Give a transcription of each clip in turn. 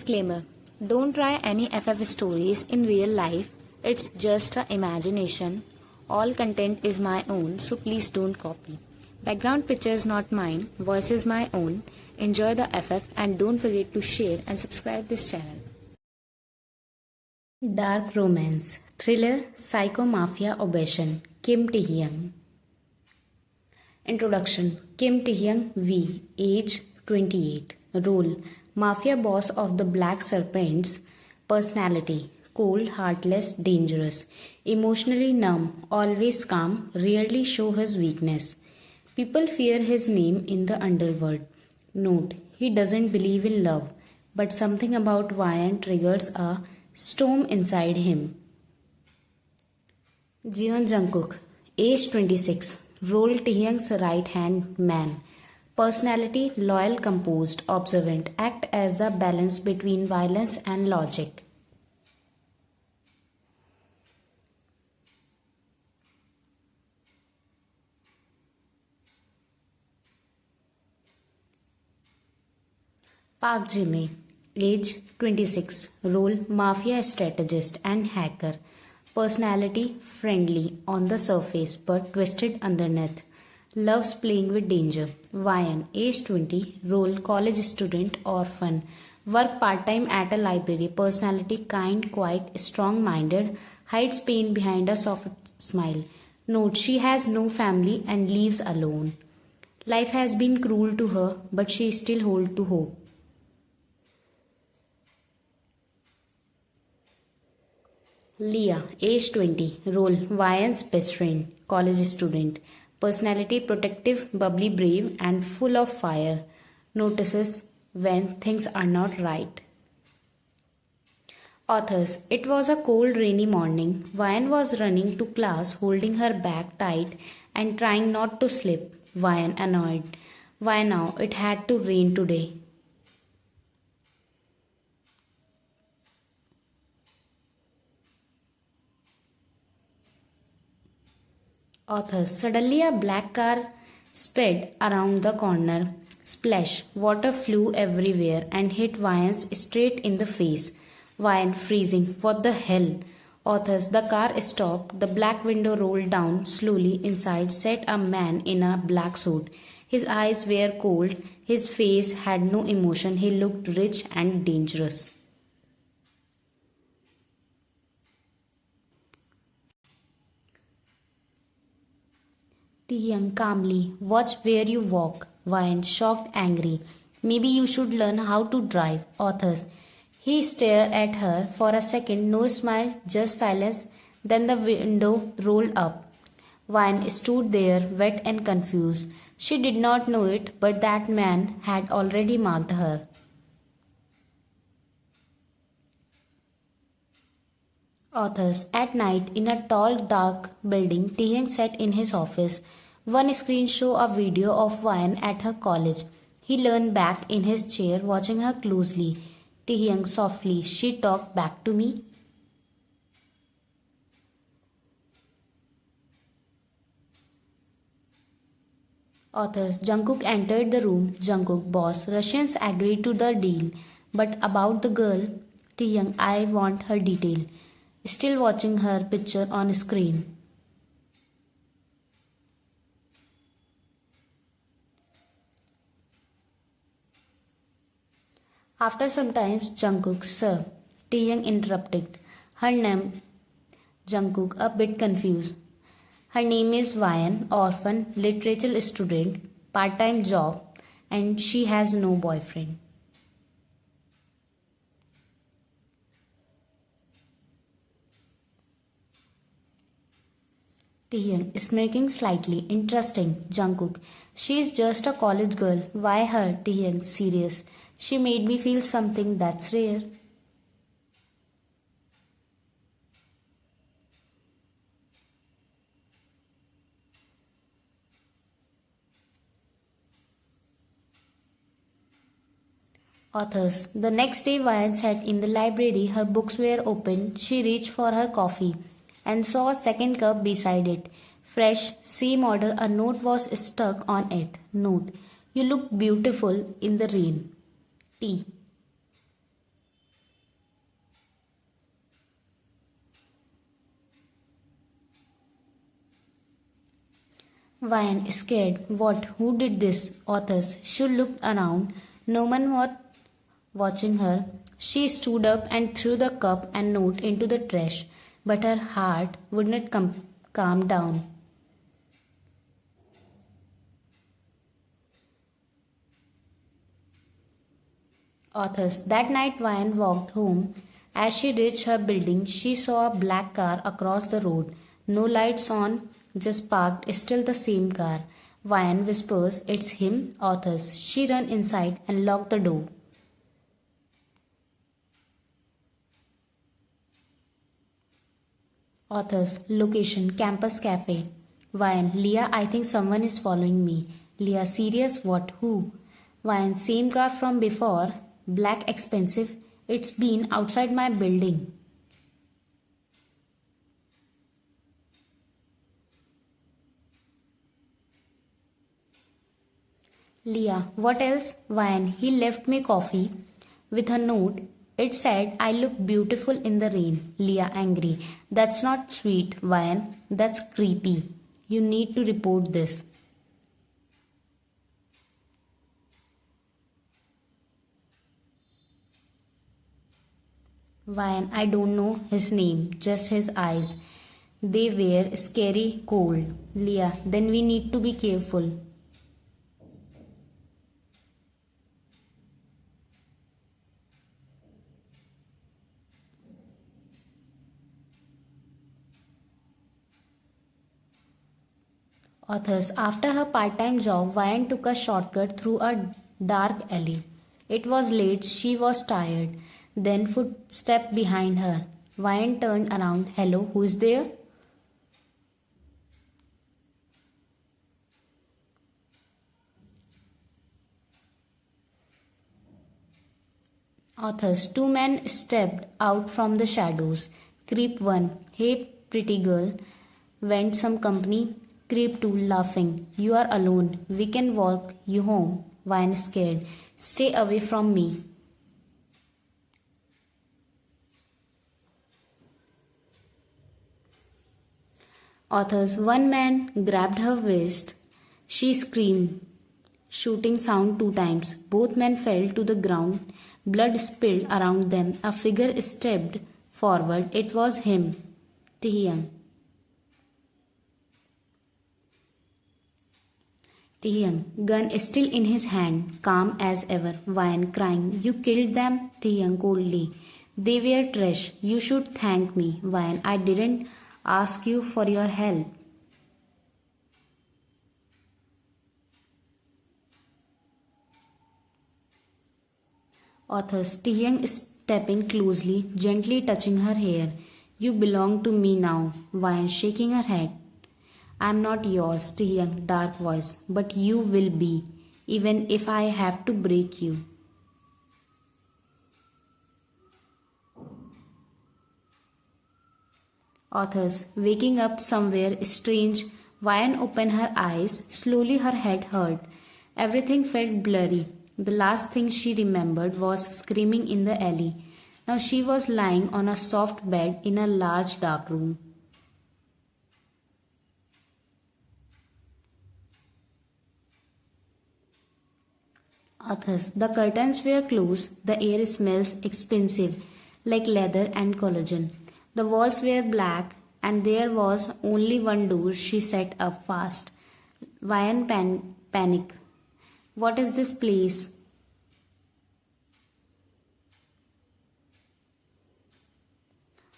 Disclaimer: don't try any FF stories in real life, it's just a imagination. All content is my own, so please don't copy. Background pictures not mine, voice is my own. Enjoy the FF and don't forget to share and subscribe this channel. Dark romance, thriller, psycho mafia obsession. Kim Tae-hyung. Introduction. Kim Tae-hyung V. Age 28. Role: Mafia boss of the Black Serpents. Personality: cold, heartless, dangerous. Emotionally numb, always calm, rarely show his weakness. People fear his name in the underworld. Note: he doesn't believe in love, but something about Ryan triggers a storm inside him. Jeon Jungkook. Age 26. Role: Taehyung's right-hand man. Personality: loyal, composed, observant, act as a balance between violence and logic. Park Ji-mi. Age 26. Role: mafia strategist and hacker. Personality: friendly on the surface but twisted underneath. Loves playing with danger. Ryan. Age 20. Role: college student, orphan. Work part-time at a library. Personality: kind, quiet, strong-minded. Hides pain behind a soft smile. Note: she has no family and lives alone. Life has been cruel to her, but she still holds to hope. Leah. Age 20. Role: Ryan's best friend. College student. Personality: protective, bubbly, brave, and full of fire. Notices when things are not right. Authors. It was a cold, rainy morning. Ryan was running to class, holding her bag tight and trying not to slip. Ryan annoyed. Why now? It had to rain today. Authors. Suddenly a black car sped around the corner. Splash! Water flew everywhere and hit Ryan straight in the face. Ryan freezing. What the hell? Authors. The car stopped. The black window rolled down slowly. Inside sat a man in a black suit. His eyes were cold. His face had no emotion. He looked rich and dangerous. Taehyung calmly. Watch where you walk. Ryan shocked, angry. Maybe you should learn how to drive. Authors. He stared at her for a second. No smile, just silence. Then the window rolled up. Ryan stood there, wet and confused. She did not know it, but that man had already marked her. Authors. At night, in a tall, dark building, Taehyung sat in his office. One screen showed a video of Ryan at her college. He leaned back in his chair, watching her closely. Taehyung softly. She talked back to me. Authors. Jungkook entered the room. Jungkook, boss. Russians agreed to the deal. But about the girl, Taehyung, I want her detail. Still watching her picture on screen. After some time, Jungkook, sir. Taehyung interrupted. Her name, Jungkook, a bit confused. Her name is Ryan, orphan, literature student, part-time job, and she has no boyfriend. Taehyung, smirking slightly. Interesting. Jungkook. She is just a college girl. Why her? Taehyung, serious. She made me feel something that's rare. Authors. The next day, Ryan sat in the library. Her books were open. She reached for her coffee and saw a second cup beside it. Fresh, same order, a note was stuck on it. Note: you look beautiful in the rain. Tea. Vian, scared. What? Who did this? Authors. She looked around. No one was watching her. She stood up and threw the cup and note into the trash, but her heart would not calm down. Authors. That night, Vian walked home. As she reached her building, she saw a black car across the road. No lights on, just parked, still the same car. Vian whispers, "It's him." Authors. She ran inside and locked the door. Authors. Location Campus Cafe. Vian. Leah, I think someone is following me. Leah. Serious? What? Who? Vian. Same car from before. Black expensive. It's been outside my building. Leah. What else? Vian. He left me coffee with a note. It said, "I look beautiful in the rain." Leah. Angry. That's not sweet, Vian. That's creepy. You need to report this. Vian. I don't know his name, just his eyes. They were scary cold. Leah. Then we need to be careful. Authors. After her part time job, Vian took a shortcut through a dark alley. It was late, she was tired. Then footstep behind her. Vian turned around. Hello, who's there? Authors. Two men stepped out from the shadows. Creep 1. Hey, pretty girl. Went some company? Creep 2. Laughing. You are alone. We can walk you home. Vian scared. Stay away from me. Authors. One man grabbed her waist. She screamed, shooting sound 2 times. Both men fell to the ground. Blood spilled around them. A figure stepped forward. It was him, Taehyung. Taehyung, gun still in his hand, calm as ever. Vian crying, "You killed them?" Taehyung coldly. "They were trash. You should thank me." Vian, "I didn't ask you for your help." Authors. Taehyung stepping closely, gently touching her hair. "You belong to me now." Vian shaking her head. "I'm not yours," Taehyung, dark voice, "but you will be, even if I have to break you." Authors. Waking up somewhere strange, Vian opened her eyes. Slowly her head hurt. Everything felt blurry. The last thing she remembered was screaming in the alley. Now she was lying on a soft bed in a large dark room. Authors. The curtains were closed. The air smells expensive, like leather and collagen. The walls were black, and there was only one door. She sat up fast. Vian panic. What is this place?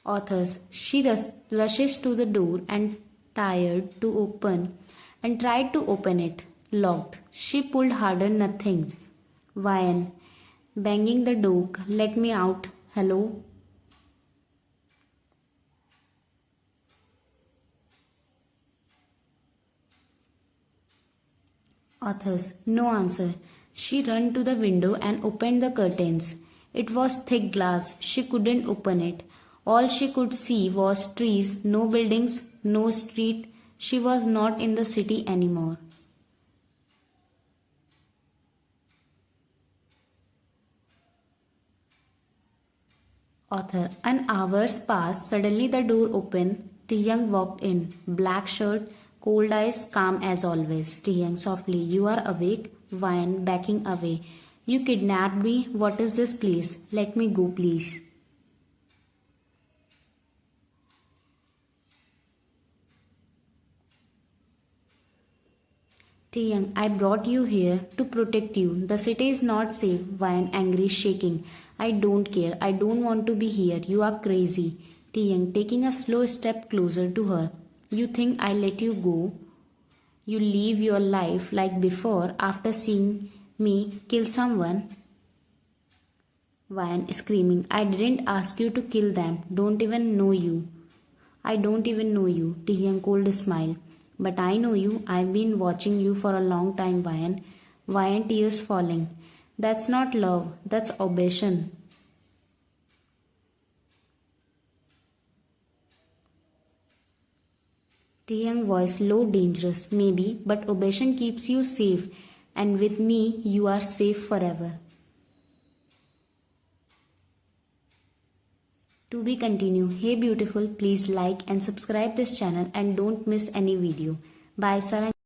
Authors. She rushes to the door and tried to open it. Locked. She pulled harder. Nothing. Vian, banging the door. "Let me out." "Hello?" Authors. No answer. She ran to the window and opened the curtains. It was thick glass. She couldn't open it. All she could see was trees, no buildings, no street. She was not in the city anymore. Author. An hours passed. Suddenly the door opened. Taehyung walked in. Black shirt, Cold eyes, calm as always. Taehyung softly, you are awake. Vian backing away. You kidnapped me. What is this place? Let me go, please. Taehyung, I brought you here to protect you. The city is not safe. Vian angry shaking. I don't care. I don't want to be here. You are crazy. Taehyung taking a slow step closer to her. You think I let you go? You live your life like before after seeing me kill someone? Vian screaming. I didn't ask you to kill them. Don't even know you. I don't even know you. Taehyung cold smile. But I know you. I've been watching you for a long time, Vian. Vian tears falling. That's not love. That's obsession. Taehyung voice low dangerous. Maybe, but obsession keeps you safe. And with me, you are safe forever. To be continued. Hey beautiful, please like and subscribe this channel and don't miss any video. Bye Sarang.